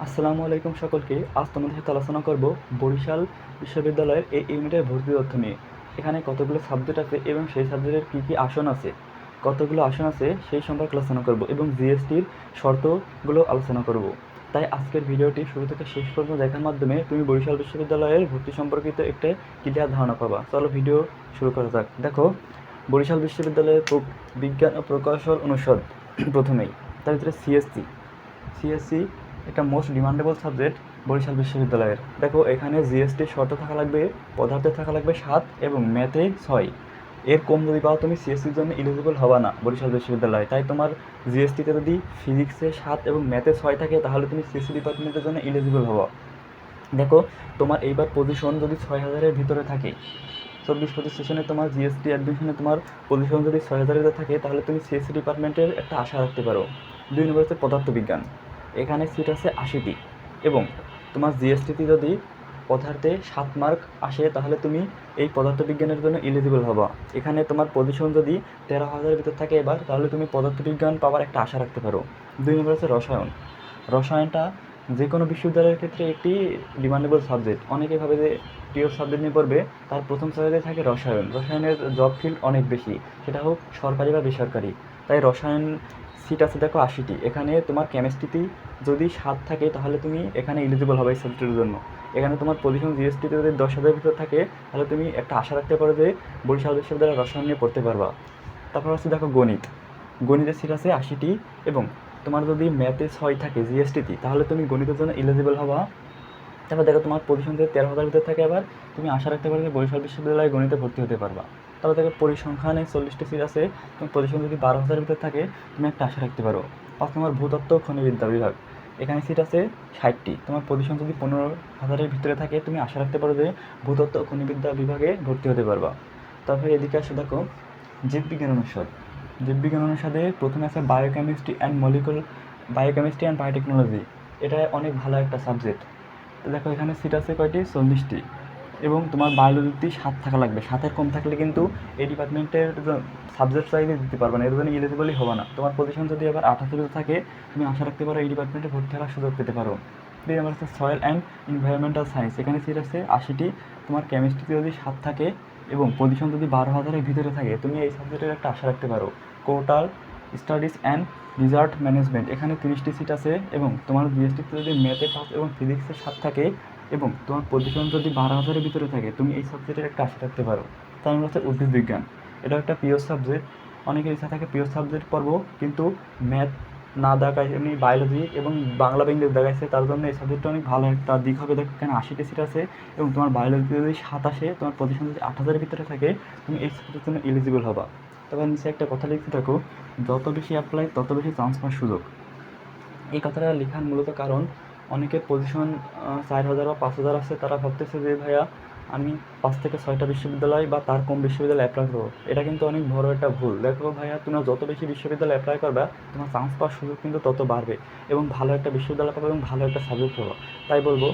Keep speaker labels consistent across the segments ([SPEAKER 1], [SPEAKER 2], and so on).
[SPEAKER 1] আসসালামু আলাইকুম সকলকে। আজ তোমাদের সাথে আলোচনা করব বরিশাল বিশ্ববিদ্যালয়ের এই ইউনিটের ভর্তি তথ্য নিয়ে। এখানে কতগুলো সাবজেক্ট আছে এবং সেই সাবজেক্টের কী আসন আছে, কতগুলো আসন আছে সেই সম্পর্কে আলোচনা করব এবং জিএসটির শর্তগুলো আলোচনা করব। তাই আজকের ভিডিওটি শুরু থেকে শেষ পর্যন্ত দেখার মাধ্যমে তুমি বরিশাল বিশ্ববিদ্যালয়ের ভর্তি সম্পর্কিত একটা ক্লিয়ার ধারণা পাবা। চলো ভিডিও শুরু করা যাক। দেখো, বরিশাল বিশ্ববিদ্যালয়ের বিজ্ঞান ও প্রকৌশল অনুষদ প্রথমেই, তার ভিতরে সিএসসি একটা মোস্ট ডিমান্ডেবল সাবজেক্ট বরিশাল বিশ্ববিদ্যালয়ের। দেখো, এখানে জিএসটি শর্ত থাকা লাগবে, পদার্থে থাকা লাগবে 7 এবং ম্যাথে 6। এর কম যদি পাও তুমি সিএসসির জন্য এলিজিবল হবা না বরিশাল বিশ্ববিদ্যালয়ে। তাই তোমার জিএসটিতে যদি ফিজিক্সে 7 এবং ম্যাথে 6 থাকে তাহলে তুমি সিএসসি ডিপার্টমেন্টের জন্য এলিজিবল হবা। দেখো, তোমার এইবার পজিশন যদি 6000-এর ভিতরে থাকে, 24-25 সেশনে তোমার জিএসটি অ্যাডমিশনে তোমার পজিশন যদি 6000-এর ভিতরে থাকে তাহলে তুমি সিএসসি ডিপার্টমেন্টের একটা আশা রাখতে পারো। 2 নম্বর হচ্ছে পদার্থবিজ্ঞান। এখানে সিট আছে 80টি এবং তোমার জিএসটিতে যদি পদার্থে 7 মার্ক আসে তাহলে তুমি এই পদার্থবিজ্ঞানের জন্য এলিজিবল হবা। এখানে তোমার পজিশন যদি 13,000-এর ভিতর থাকে এবার, তাহলে তুমি পদার্থবিজ্ঞান পাওয়ার একটা আশা রাখতে পারো। 2 নম্বর হচ্ছে রসায়নটা যে কোনো বিশ্ববিদ্যালয়ের ক্ষেত্রে একটি ডিমান্ডেবল সাবজেক্ট। অনেকে ভাবে যে পিওর সাবজেক্ট নিয়ে পড়বে, তার প্রথম চয়েসে থাকে রসায়নের জব ফিল্ড অনেক বেশি, সেটা হোক সরকারি বা বেসরকারি। তাই রসায়ন সিট আছে দেখো 80টি। এখানে তোমার কেমিস্ট্রিতেই যদি 7 থাকে তাহলে তুমি এখানে এলিজিবল হবে এই সাবজেক্টের জন্য। এখানে তোমার পজিশন জিএসটিতে যদি 10,000-এর ভিতর থাকে তাহলে তুমি একটা আশা রাখতে পারো যে বরিশাল বিশ্ববিদ্যালয়ে রসায়ন নিয়ে পড়তে পারবা। তারপর হচ্ছে দেখো গণিতের সিট আছে 80টি এবং তোমার যদি ম্যাথে 6 থাকে জিএসটিতে তাহলে তুমি গণিতের জন্য এলিজিবল হবা। তারপর দেখো, তোমার পজিশন যদি 13,000-এর ভিতরে থাকে আবার, তুমি আশা রাখতে পারো যে বরিশাল বিশ্ববিদ্যালয়ে গণিতে ভর্তি হতে পারবা। তারপর দেখো, পরিসংখ্যানে 40টি সিট আছে, তুমি পজিশন যদি 12,000-এর ভিতরে থাকে তুমি একটা আশা রাখতে পারো। 5 নম্বর ভূতত্ত্ব ও খনিবিদ্যা বিভাগ। এখানে সিট আছে 60টি, তোমার পজিশন যদি 15,000-এর ভিতরে থাকে তুমি আশা রাখতে পারো যে ভূতত্ত্ব ও খনিবিদ্যা বিভাগে ভর্তি হতে পারবা। তারপরে এদিকে আসে দেখো, জীববিজ্ঞান অনুষদে প্রথমে আছে বায়োকেমিস্ট্রি অ্যান্ড বায়োটেকনোলজি। এটা অনেক ভালো একটা সাবজেক্ট। তো দেখো, এখানে সিট আছে কয়টি? 40টি এবং তোমার বায়োলজিতে 7 থাকা লাগবে। 7-এর কম থাকলে কিন্তু এই ডিপার্টমেন্টের সাবজেক্ট চাইলে দিতে পারবে না, এর জন্য এলিজিবলই হবে না। তোমার পজিশন যদি আবার 28 থাকে তুমি আশা রাখতে পারো এই ডিপার্টমেন্টে ভর্তি হওয়ার সুযোগ পেতে পারো। 2 নম্বর হচ্ছে সয়েল অ্যান্ড এনভায়রনমেন্টাল সায়েন্স। এখানে সিট আছে 80টি, তোমার কেমিস্ট্রিতে যদি 7 থাকে এবং পজিশন যদি 12,000-এর ভিতরে থাকে তুমি এই সাবজেক্টের একটা আশা রাখতে পারো। কোটাল স্টাডিজ অ্যান্ড রিসার্চ ম্যানেজমেন্ট। এখানে 30টি সিট আছে এবং তোমার জিএসটিতে যদি ম্যাথে 5 এবং ফিজিক্সে 7 থাকে এবং তোমার পজিশন যদি 12,000-এর ভিতরে থাকে তুমি এই সাবজেক্টের একটা আশা রাখতে পারো। তার মধ্যে হচ্ছে উদ্ভিদ বিজ্ঞান। এটা একটা পিওর সাবজেক্ট। অনেকের ইচ্ছা থাকে পিওর সাবজেক্ট পড়বো, কিন্তু ম্যাথ না দেখায় এমনি বায়োলজি এবং বাংলা বা ইংলিশ দেখাইছে, তার জন্য এই সাবজেক্টটা অনেক ভালো একটা দিক হবে। দেখো, এখানে 80টি সিট আছে এবং তোমার বায়োলজিতে যদি 7 আসে, তোমার পজিশন যদি 8,000-এর ভিতরে থাকে তুমি এই সাবজেক্টের জন্য এলিজিবল হবা। তবে নিচে একটা কথা লিখতে থাকো, যত বেশি অ্যাপ্লাই তত বেশি চান্স পাওয়ার সুযোগ। এই কথাটা লেখার মূলত কারণ, অনেকের পজিশন 4,000 বা 5,000 আছে, তারা ভাবতেছে যে ভাইয়া আমি 5 থেকে 6টা বিশ্ববিদ্যালয় বা তার কম বিশ্ববিদ্যালয়ে অ্যাপ্লাই করবো। এটা কিন্তু অনেক বড় একটা ভুল। দেখো ভাইয়া, তুমি যত বেশি বিশ্ববিদ্যালয়ে অ্যাপ্লাই করবে তোমার চান্স পাওয়ার সুযোগ কিন্তু তত বাড়বে এবং ভালো একটা বিশ্ববিদ্যালয় পাবে এবং ভালো একটা সাবজেক্ট পাবো। তাই বলবো,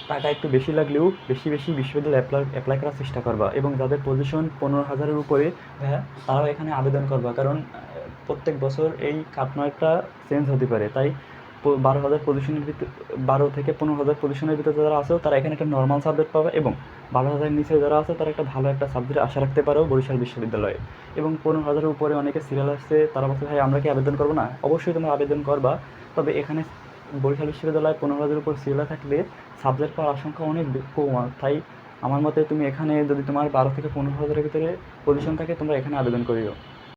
[SPEAKER 1] টাকা একটু বেশি লাগলেও বেশি বিশ্ববিদ্যালয়ে অ্যাপ্লাই করার চেষ্টা করবা এবং যাদের পজিশন 15,000-এর উপরে ভাইয়া তারাও এখানে আবেদন করবা। কারণ প্রত্যেক বছর এই কাটমার্কটা চেঞ্জ হতে পারে। তাই 12,000 পজিশনের ভিতরে, 12 থেকে 15,000 পজিশনের ভিতরে যারা আছে তারা এখানে একটা নর্মাল সাবজেক্ট পাবে এবং 12,000-এর নিচে যারা আছে তারা একটা ভালো একটা সাবজেক্ট আশা রাখতে পারো বরিশাল বিশ্ববিদ্যালয়ে। এবং 15,000-এর উপরে অনেকে সিরিয়াল আসছে, তারা বলছে ভাই আমরা কি আবেদন করবো না? অবশ্যই তোমরা আবেদন করবা। তবে এখানে বরিশাল বিশ্ববিদ্যালয়ে 15,000-এর উপর সিরিয়াল থাকলে সাবজেক্ট পাওয়ার আশঙ্কা অনেক কম। তাই আমার মতে তুমি এখানে যদি তোমার 12 থেকে 15,000-এর ভিতরে পজিশন থাকে তোমরা এখানে আবেদন করিও।